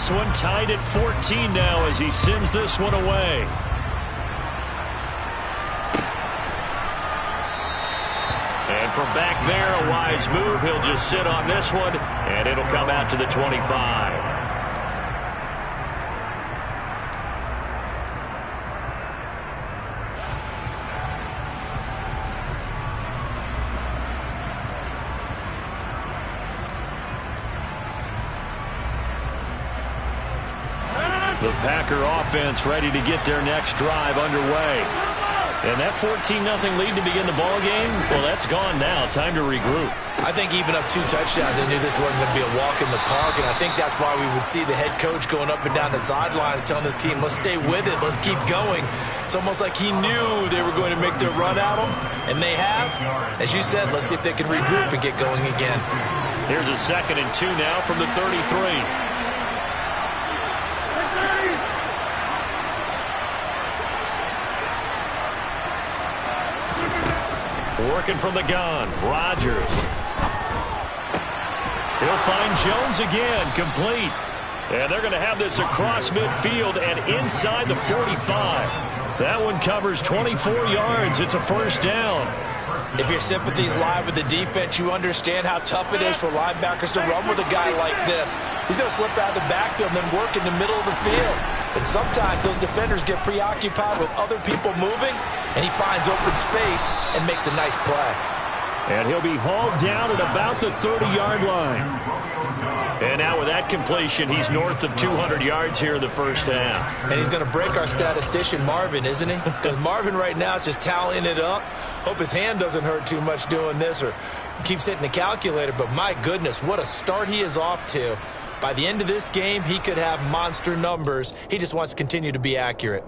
this one tied at 14 now as he sends this one away. And from back there, a wise move. He'll just sit on this one, and it'll come out to the 25. The Packer offense ready to get their next drive underway. And that 14-0 lead to begin the ball game, well, that's gone now. Time to regroup. I think even up 2 touchdowns, they knew this wasn't going to be a walk in the park, and I think that's why we would see the head coach going up and down the sidelines telling his team, let's stay with it, let's keep going. It's almost like he knew they were going to make their run at him, and they have. As you said, let's see if they can regroup and get going again. Here's a 2nd and 2 now from the 33. Working from the gun, Rodgers. He'll find Jones again, complete. And they're going to have this across midfield and inside the 45. That one covers 24 yards. It's a first down. If your sympathies lie with the defense, you understand how tough it is for linebackers to run with a guy like this. He's going to slip out of the backfield and then work in the middle of the field. And sometimes those defenders get preoccupied with other people moving, and he finds open space and makes a nice play. And he'll be hauled down at about the 30-yard line. And now with that completion, he's north of 200 yards here in the first half. And he's going to break our statistician, Marvin, isn't he? Because Marvin right now is just tallying it up. Hope his hand doesn't hurt too much doing this or keeps hitting the calculator. But my goodness, what a start he is off to. By the end of this game, he could have monster numbers. He just wants to continue to be accurate.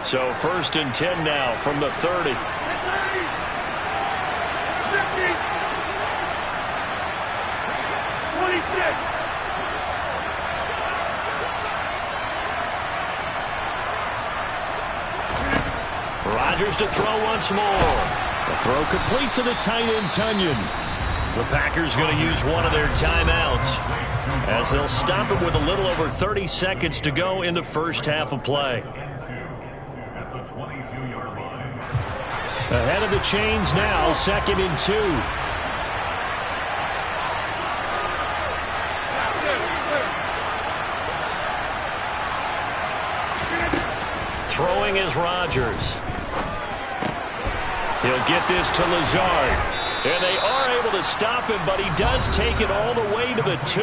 So 1st and 10 now from the 30. Rodgers to throw once more. The throw complete to the tight end, Tunyon. The Packers going to use one of their timeouts as they'll stop it with a little over 30 seconds to go in the first half of play. Ahead of the chains now, 2nd and 2. Throwing is Rodgers. He'll get this to Lazard. And they are able to stop him, but he does take it all the way to the 2.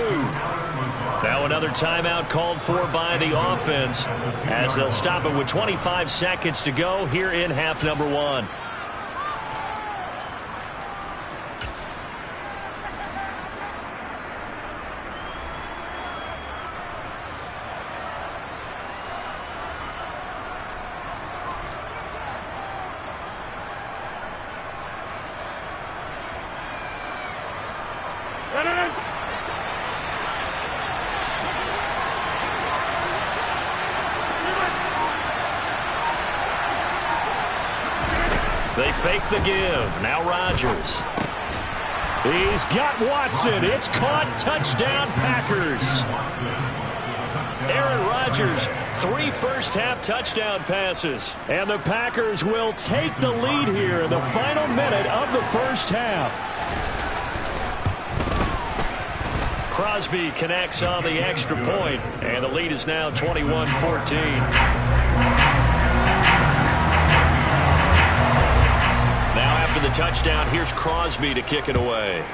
Now another timeout called for by the offense as they'll stop it with 25 seconds to go here in half number 1. They fake the give. Now Rodgers. He's got Watson. It's caught. Touchdown, Packers. Aaron Rodgers, 3 first-half touchdown passes. And the Packers will take the lead here in the final minute of the first half. Crosby connects on the extra point, and the lead is now 21-14. After the touchdown, here's Crosby to kick it away.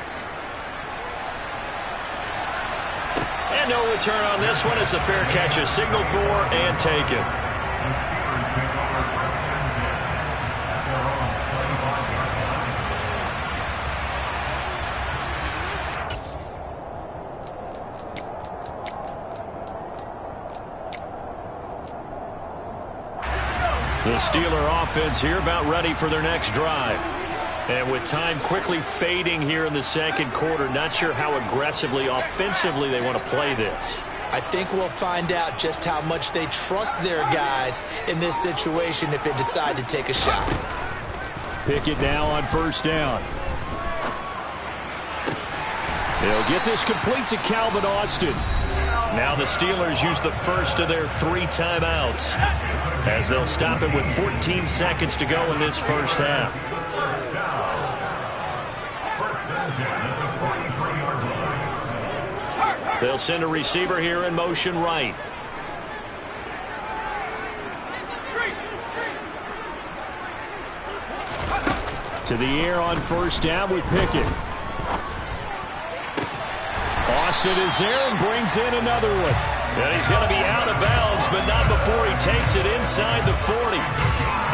And no return on this one. It's a fair catch, a signal for and taken. The Steeler offense here about ready for their next drive. And with time quickly fading here in the second quarter, not sure how aggressively, offensively they want to play this. I think we'll find out just how much they trust their guys in this situation if they decide to take a shot. Pickett now on first down. They'll get this complete to Calvin Austin. Now the Steelers use the first of their 3 timeouts as they'll stop it with 14 seconds to go in this first half. They'll send a receiver here in motion right. To the air on first down with Pickett. Austin is there and brings in another one. And he's going to be out of bounds, but not before he takes it inside the 40.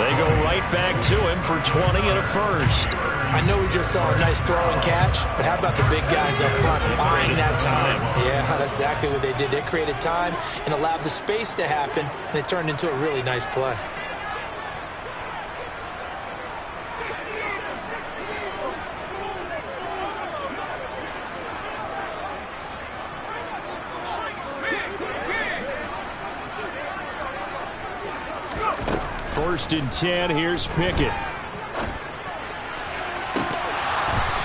They go right back to him for 20 and a first. I know we just saw a nice throw and catch, but how about the big guys up front buying that time? Yeah, that's exactly what they did. They created time and allowed the space to happen, and it turned into a really nice play. First and 10, here's Pickett.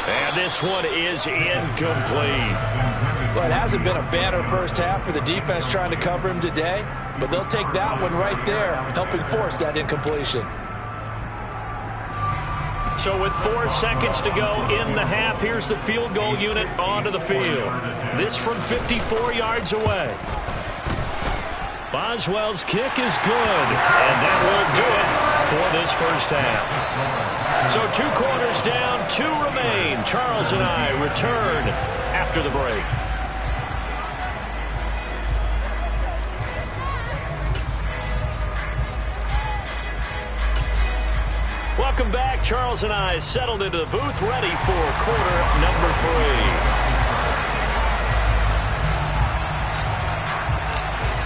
And this one is incomplete. Well, it hasn't been a banner first half for the defense trying to cover him today, but they'll take that one right there, helping force that incompletion. So with 4 seconds to go in the half, here's the field goal unit onto the field. This from 54 yards away. Boswell's kick is good, and that will do it for this first half. So 2 quarters down, 2 remain. Charles and I return after the break. Welcome back. Charles and I settled into the booth, ready for quarter number 3.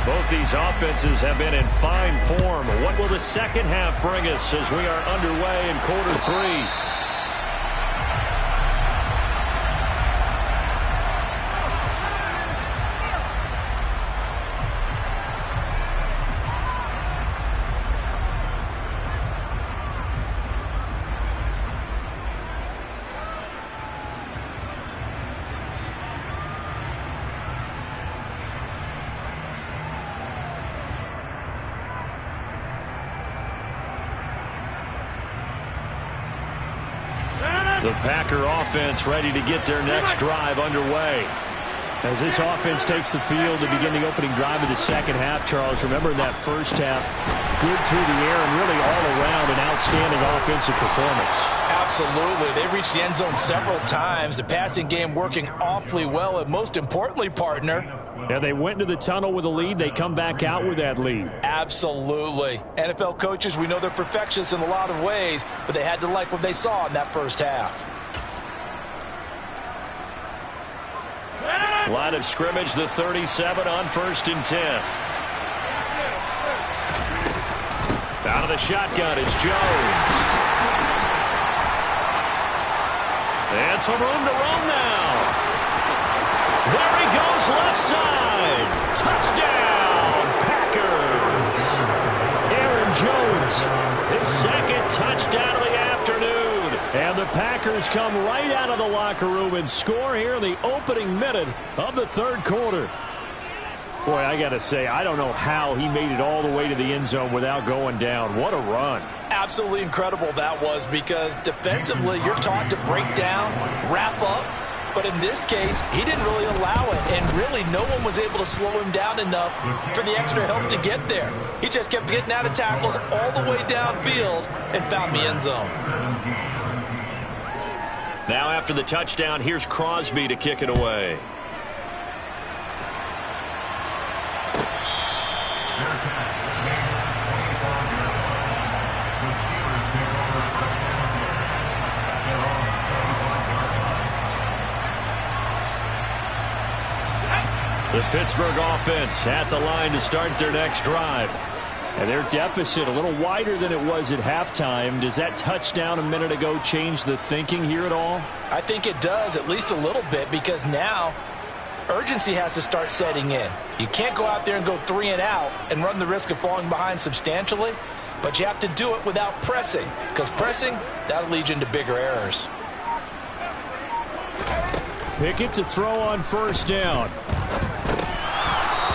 Both these offenses have been in fine form. What will the second half bring us as we are underway in quarter 3? The Packer offense ready to get their next drive underway. As this offense takes the field to begin the opening drive of the second half, Charles, remember that first half, good through the air and really all around an outstanding offensive performance. Absolutely. They reached the end zone several times. The passing game working awfully well, and most importantly, partner, yeah, they went into the tunnel with a lead. They come back out with that lead. Absolutely. NFL coaches, we know they're perfectionists in a lot of ways, but they had to like what they saw in that first half. Line of scrimmage, the 37 on first and 10. Out of the shotgun is Jones. And some room to run now. There he goes, left side. Touchdown, Packers. Aaron Jones, his second touchdown of the afternoon. And the Packers come right out of the locker room and score here in the opening minute of the third quarter. Boy, I got to say, I don't know how he made it all the way to the end zone without going down. What a run. Absolutely incredible that was, because defensively you're taught to break down, wrap up. But in this case, he didn't really allow it, and really no one was able to slow him down enough for the extra help to get there. He just kept getting out of tackles all the way downfield and found the end zone. Now after the touchdown, here's Crosby to kick it away. The Pittsburgh offense at the line to start their next drive. And their deficit a little wider than it was at halftime. Does that touchdown a minute ago change the thinking here at all? I think it does, at least a little bit, because now urgency has to start setting in. You can't go out there and go 3 and out and run the risk of falling behind substantially, but you have to do it without pressing, because pressing, that'll lead you into bigger errors. Pickett to throw on first down.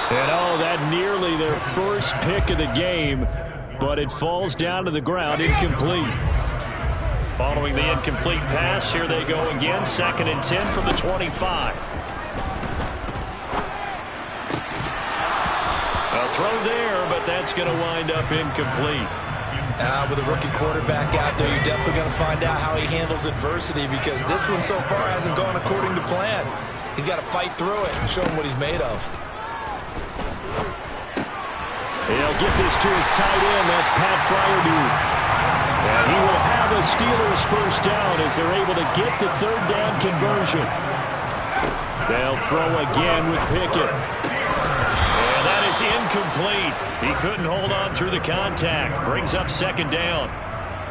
And that nearly their first pick of the game, but it falls down to the ground, incomplete. Following the incomplete pass, here they go again, 2nd and 10 from the 25. A throw there, but that's going to wind up incomplete. With a rookie quarterback out there, you're definitely going to find out how he handles adversity, because this one so far hasn't gone according to plan. He's got to fight through it and show him what he's made of. He'll get this to his tight end. That's Pat Freiermuth. And he will have a Steelers first down as they're able to get the 3rd down conversion. They'll throw again with Pickett. And that is incomplete. He couldn't hold on through the contact. Brings up 2nd down.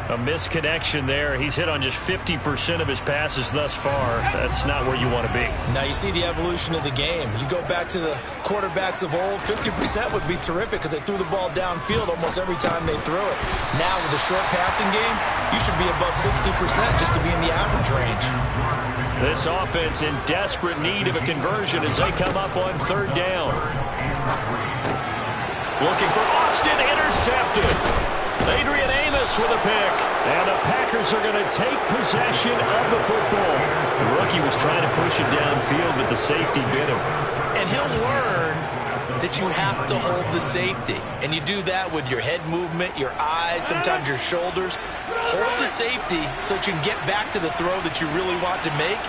A misconnection there. He's hit on just 50% of his passes thus far. That's not where you want to be. Now you see the evolution of the game. You go back to the quarterbacks of old, 50% would be terrific because they threw the ball downfield almost every time they threw it. Now with the short passing game, you should be above 60% just to be in the average range. This offense in desperate need of a conversion as they come up on 3rd down. Looking for Austin, intercepted. Adrian Amos with a pick. And the Packers are going to take possession of the football. The rookie was trying to push it downfield, but the safety bit him. And he'll learn that you have to hold the safety. And you do that with your head movement, your eyes, sometimes your shoulders. Hold the safety so that you can get back to the throw that you really want to make.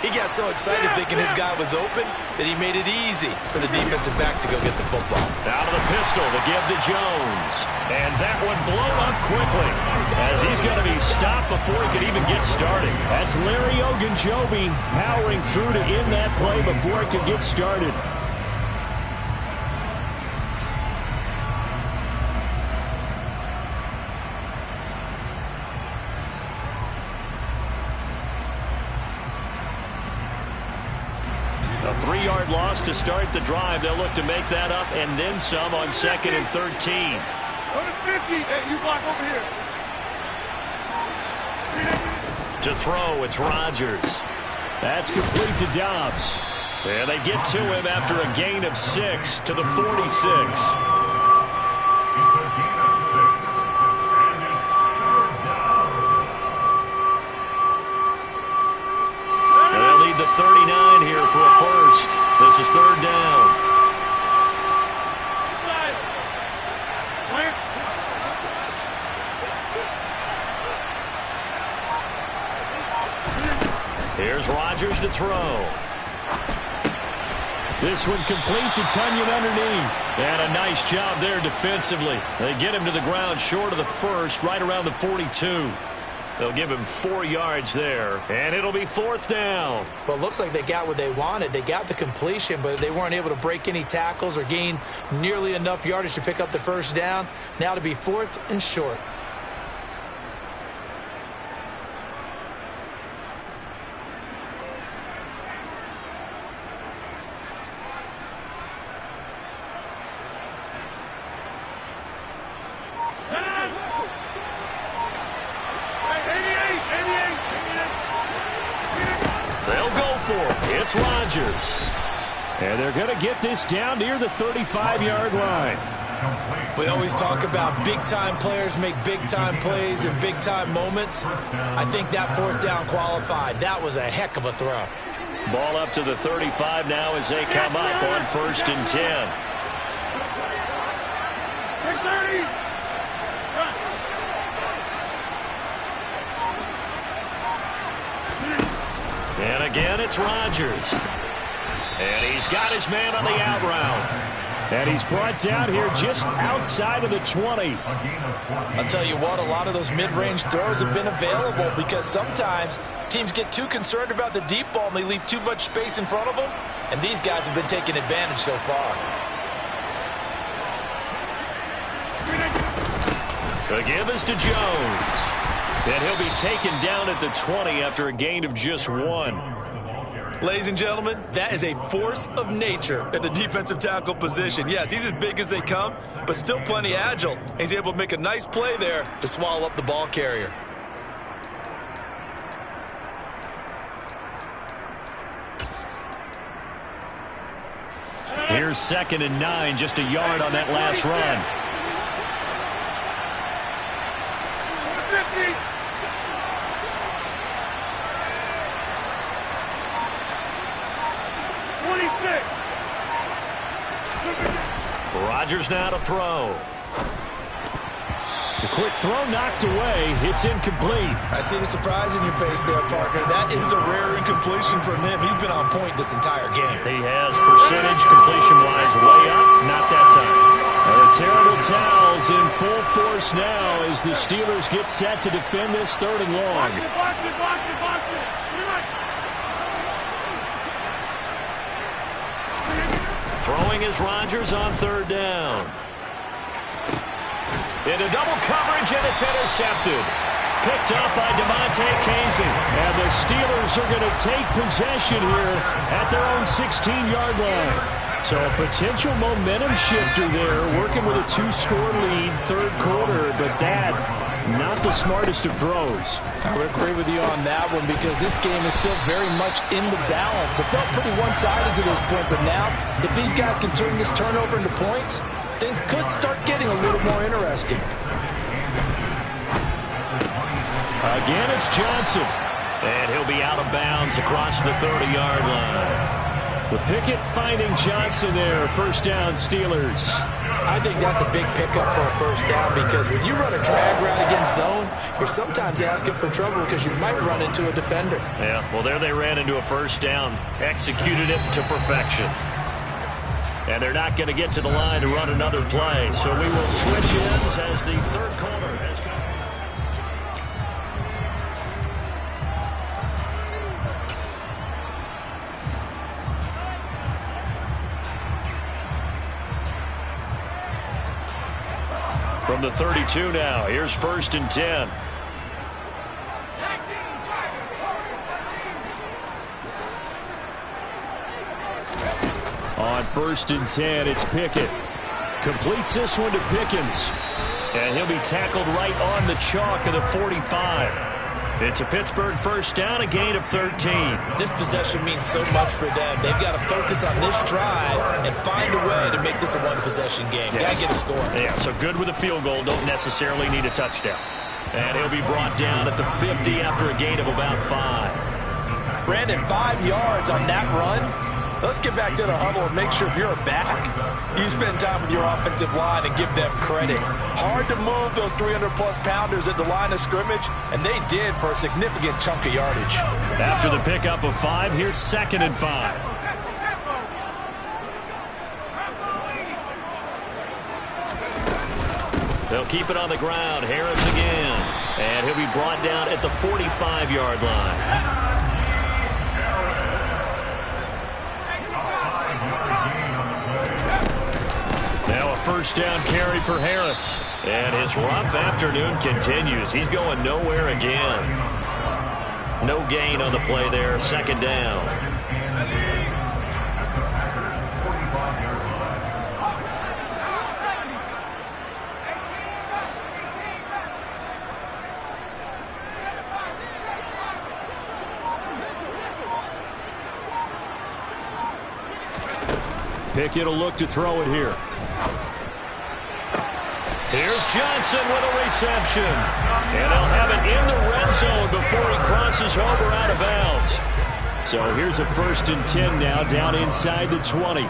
He got so excited thinking his guy was open that he made it easy for the defensive back to go get the football. Out of the pistol to give to Jones. And that one blown up quickly as he's going to be stopped before he could even get started. That's Larry Ogunjobi powering through to end that play before it could get started. A 3-yard loss to start the drive. They'll look to make that up and then some on 2nd and 13. Go to 50. Hey, you block over here. To throw, it's Rodgers. That's complete to Dobbs. And they get to him after a gain of 6 to the 46. The 39 here for a first. This is 3rd down. Here's Rodgers to throw. This one complete to Tunyon underneath. And a nice job there defensively. They get him to the ground short of the first, right around the 42. They'll give him 4 yards there, and it'll be 4th down. Well, it looks like they got what they wanted. They got the completion, but they weren't able to break any tackles or gain nearly enough yardage to pick up the first down. Now to be 4th and short. It's Rodgers. And they're going to get this down near the 35-yard line. We always talk about big-time players make big-time plays in big-time moments. I think that 4th down qualified. That was a heck of a throw. Ball up to the 35 now as they come up on 1st and 10. And again, it's Rodgers. And he's got his man on the out route. And he's brought down here just outside of the 20. I'll tell you what, a lot of those mid-range throws have been available because sometimes teams get too concerned about the deep ball and they leave too much space in front of them. And these guys have been taking advantage so far. The give is to Jones. And he'll be taken down at the 20 after a gain of just 1. Ladies and gentlemen, that is a force of nature at the defensive tackle position. Yes, he's as big as they come, but still plenty agile. He's able to make a nice play there to swallow up the ball carrier. Here's 2nd and 9, just a yard on that last run. 50. Rodgers now to throw. The quick throw knocked away. It's incomplete. I see the surprise in your face there, partner. That is a rare incompletion from him. He's been on point this entire game. He has percentage completion-wise way up. Not that time. The terrible towels in full force now as the Steelers get set to defend this 3rd and long. Box it. Throwing is Rodgers on 3rd down. Into double coverage, and it's intercepted. Picked up by DeMonte Casey. And the Steelers are going to take possession here at their own 16-yard line. So a potential momentum shifter there, working with a 2-score lead, 3rd quarter, but that, not the smartest of throws. I would agree with you on that one because this game is still very much in the balance. It felt pretty one-sided to this point, but now, if these guys can turn this turnover into points, things could start getting a little more interesting. Again, it's Johnson. And he'll be out of bounds across the 30-yard line. The Pickett finding Johnson there. 1st down, Steelers. I think that's a big pickup for a 1st down because when you run a drag route against zone, you're sometimes asking for trouble because you might run into a defender. Yeah, well, there they ran into a 1st down. Executed it to perfection. And they're not going to get to the line to run another play. So we will switch ends as the 3rd quarter has come. From the 32 now, here's 1st and 10. On 1st and 10, it's Pickett. Completes this one to Pickens. And he'll be tackled right on the chalk of the 45. It's a Pittsburgh 1st down, a gain of 13. This possession means so much for them. They've got to focus on this drive and find a way to make this a one-possession game. Yes. Got to get a score. Yeah, so good with a field goal. Don't necessarily need a touchdown. And he'll be brought down at the 50 after a gain of about 5. Brandon, 5 yards on that run. Let's get back to the huddle and make sure if you're a back, you spend time with your offensive line and give them credit. Hard to move those 300-plus pounders at the line of scrimmage, and they did for a significant chunk of yardage. After the pickup of 5, here's 2nd and 5. They'll keep it on the ground. Harris again. And he'll be brought down at the 45-yard line. Now a 1st down carry for Harris. And his rough afternoon continues. He's going nowhere again. No gain on the play there. 2nd down. Pickett will look to throw it here. Here's Johnson with a reception. And they'll have it in the red zone before he crosses over out of bounds. So here's a 1st and 10 now down inside the 20.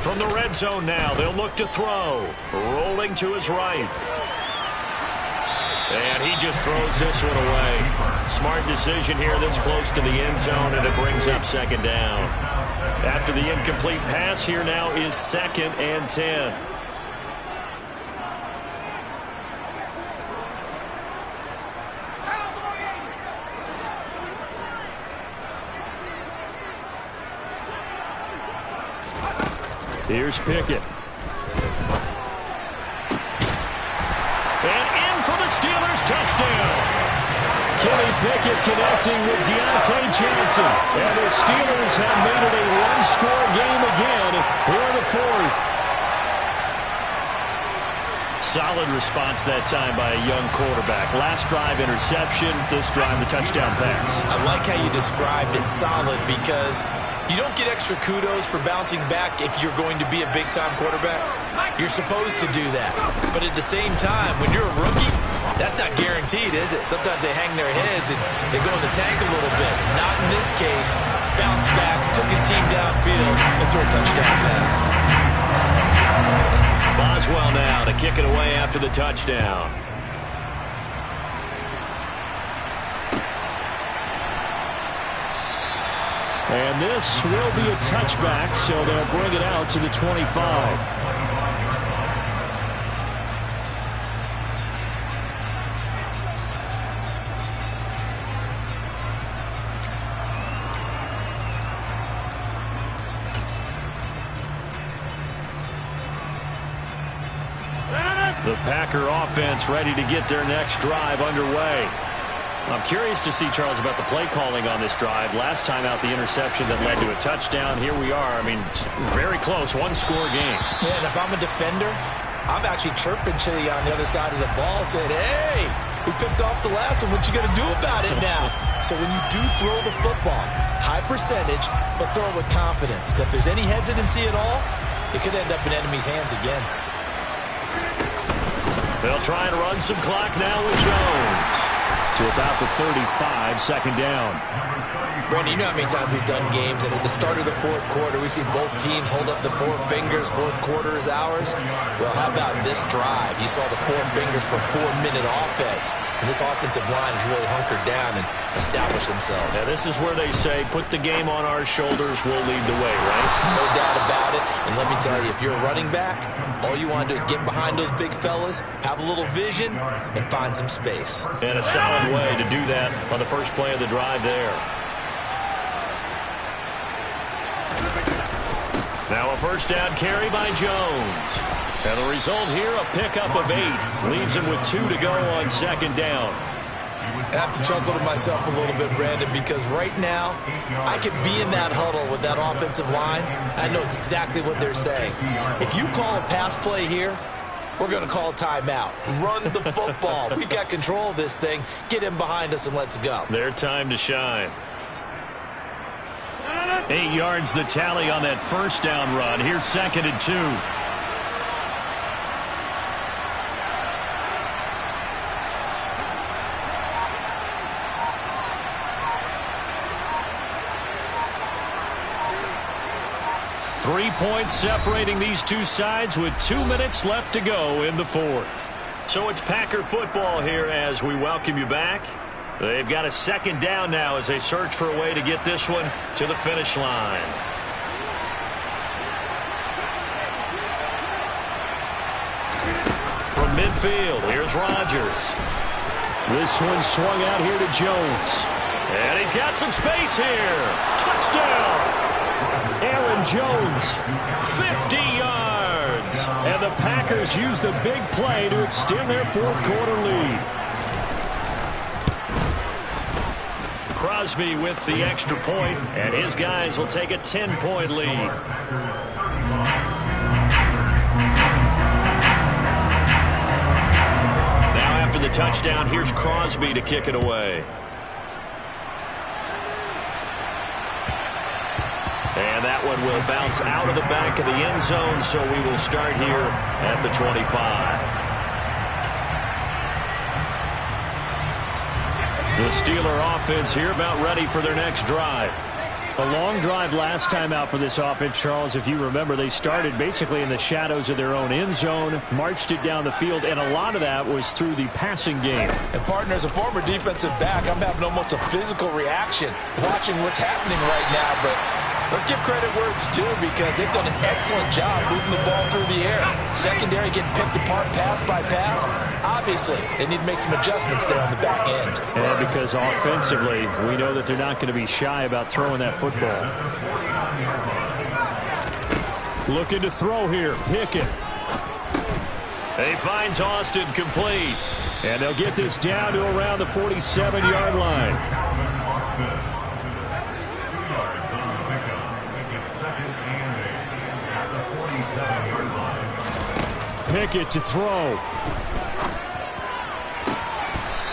From the red zone now, they'll look to throw. Rolling to his right. And he just throws this one away. Smart decision here this close to the end zone, and it brings up 2nd down. After the incomplete pass, here now is 2nd and 10. Here's Pickett. And in for the Steelers touchdown. Kenny Pickett connecting with Deontay Johnson. And the Steelers have made it a one-score game again here in the 4th. Solid response that time by a young quarterback. Last drive, interception. This drive, the touchdown pass. I like how you described it, solid, because you don't get extra kudos for bouncing back if you're going to be a big-time quarterback. You're supposed to do that. But at the same time, when you're a rookie, that's not guaranteed, is it? Sometimes they hang their heads and they go in the tank a little bit. Not in this case. Bounced back, took his team downfield, and threw a touchdown pass. Boswell now to kick it away after the touchdown. And this will be a touchback, so they'll bring it out to the 25. The Packer offense ready to get their next drive underway. I'm curious to see, Charles, about the play calling on this drive. Last time out, the interception that led to a touchdown. Here we are. I mean, very close, one-score game. Yeah, and if I'm a defender, I'm actually chirping Chili on the other side of the ball, saying, hey, we picked off the last one. What you going to do about it now? So when you do throw the football, high percentage, but throw it with confidence. Because if there's any hesitancy at all, it could end up in enemy's hands again. They'll try and run some clock now with Jones. To about the 35, second down. Brandon, you know how many times we've done games, and at the start of the fourth quarter, we see both teams hold up the four fingers, fourth quarter is ours. Well, how about this drive? You saw the four fingers for 4-minute offense, and this offensive line has really hunkered down and established themselves. Yeah, this is where they say, put the game on our shoulders, we'll lead the way, right? No doubt about it, and let me tell you, if you're a running back, all you want to do is get behind those big fellas, have a little vision, and find some space. And a solid way to do that on the first play of the drive there. Now a first down carry by Jones. And the result here, a pickup of 8. Leaves him with 2 to go on second down. I have to chuckle to myself a little bit, Brandon, because right now, I could be in that huddle with that offensive line. I know exactly what they're saying. If you call a pass play here, we're going to call a timeout. Run the football. We've got control of this thing. Get him behind us and let's go. Their time to shine. 8 yards the tally on that first down run. Here's 2nd and 2. Three points separating these two sides with 2 minutes left to go in the fourth. So it's Packer football here as we welcome you back. They've got a second down now as they search for a way to get this one to the finish line. From midfield, here's Rodgers. This one swung out here to Jones. And he's got some space here. Touchdown! Aaron Jones, 50 yards. And the Packers use the big play to extend their fourth quarter lead. Crosby with the extra point, and his guys will take a 10-point lead. Now after the touchdown, here's Crosby to kick it away. And that one will bounce out of the back of the end zone, so we will start here at the 25. The Steeler offense here about ready for their next drive. A long drive last time out for this offense, Charles. If you remember, they started basically in the shadows of their own end zone, marched it down the field, and a lot of that was through the passing game. And partner, as a former defensive back, I'm having almost a physical reaction watching what's happening right now, but let's give credit where it's due because they've done an excellent job moving the ball through the air. Secondary getting picked apart pass by pass. Obviously, they need to make some adjustments there on the back end. And because offensively, we know that they're not going to be shy about throwing that football. Looking to throw here. Pickett. He finds Austin complete. And they'll get this down to around the 47-yard line. Pickett to throw.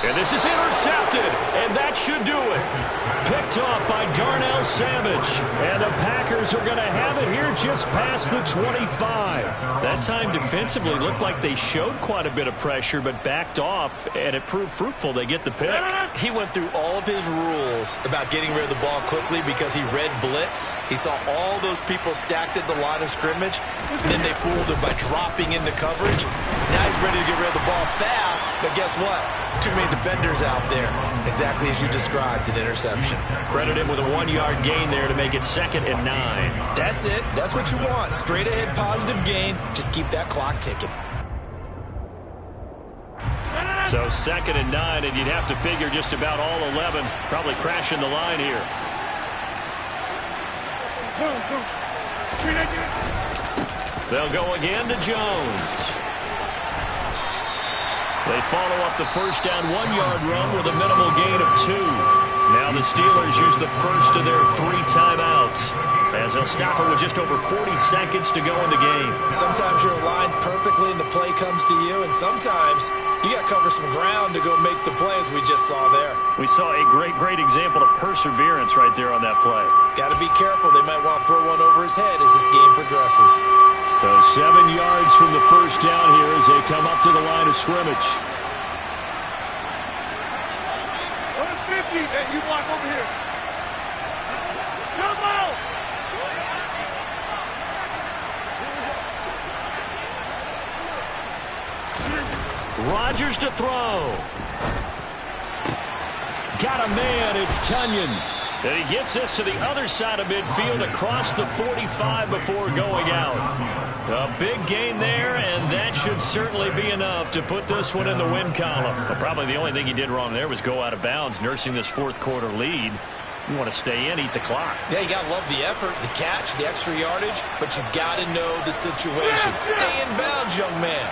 And this is intercepted, and that should do it. Picked off by Darnell Savage. And the Packers are going to have it here just past the 25. That time defensively looked like they showed quite a bit of pressure, but backed off, and it proved fruitful. They get the pick. He went through all of his rules about getting rid of the ball quickly because he read blitz. He saw all those people stacked at the line of scrimmage, and then they fooled him by dropping into coverage. Now he's ready to get rid of the ball fast, but guess what? Too many defenders out there. Exactly as you described, an interception. Credit him with a 1-yard gain there to make it 2nd and 9. That's it. That's what you want. Straight ahead positive gain. Just keep that clock ticking. So 2nd and 9, and you'd have to figure just about all 11 probably crashing the line here. They'll go again to Jones. They follow up the first down 1-yard run with a minimal gain of 2. Now the Steelers use the first of their 3 timeouts as they'll stop it with just over 40 seconds to go in the game. Sometimes you're aligned perfectly and the play comes to you, and sometimes you got to cover some ground to go make the play, as we just saw there. We saw a great example of perseverance right there on that play. Got to be careful. They might want to throw one over his head as this game progresses. So 7 yards from the first down here as they come up to the line of scrimmage. 150, and you block over here. Come out! Rodgers to throw. Got a man. It's Tunyon. And he gets this to the other side of midfield across the 45 before going out. A big gain there, and that should certainly be enough to put this one in the win column. But probably the only thing he did wrong there was go out of bounds, nursing this 4th quarter lead. You want to stay in, eat the clock. Yeah, you got to love the effort, the catch, the extra yardage, but you got to know the situation. Stay in bounds, young man.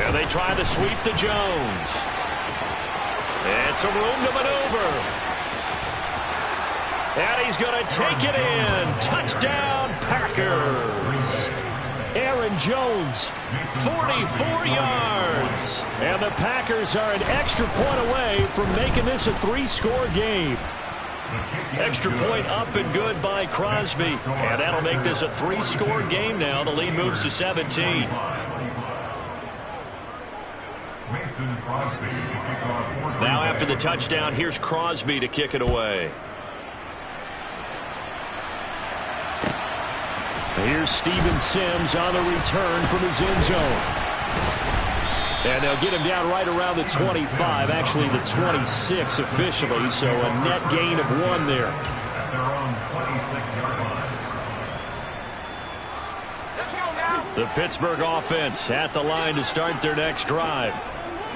And they try to sweep to Jones. And some room to maneuver. And he's going to take it in. Touchdown, Packers. Aaron Jones, 44 yards. And the Packers are an extra point away from making this a 3-score game. Extra point up and good by Crosby. And that'll make this a 3-score game now. The lead moves to 17. Now after the touchdown, here's Crosby to kick it away. Here's Steven Sims on the return from his end zone. And they'll get him down right around the 25, actually the 26 officially, so a net gain of 1 there. The Pittsburgh offense at the line to start their next drive.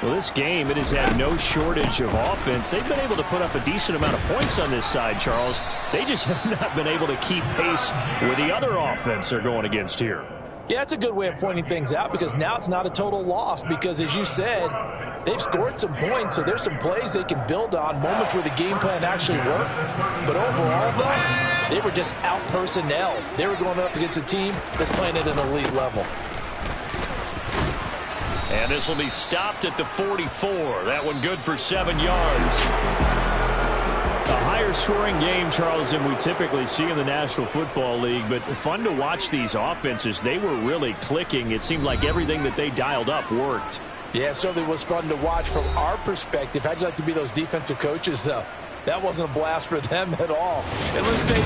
Well, this game, it has had no shortage of offense. They've been able to put up a decent amount of points on this side, Charles. They just have not been able to keep pace with the other offense they're going against here. Yeah, that's a good way of pointing things out because now it's not a total loss because, as you said, they've scored some points, so there's some plays they can build on, moments where the game plan actually worked. But overall, though, they were just out-personnel. They were going up against a team that's playing at an elite level. And this will be stopped at the 44. That one good for 7 yards. A higher scoring game, Charles, than we typically see in the National Football League, but fun to watch these offenses. They were really clicking. It seemed like everything that they dialed up worked. Yeah, it certainly was fun to watch from our perspective. How'd you like to be those defensive coaches, though? That wasn't a blast for them at all. And let's face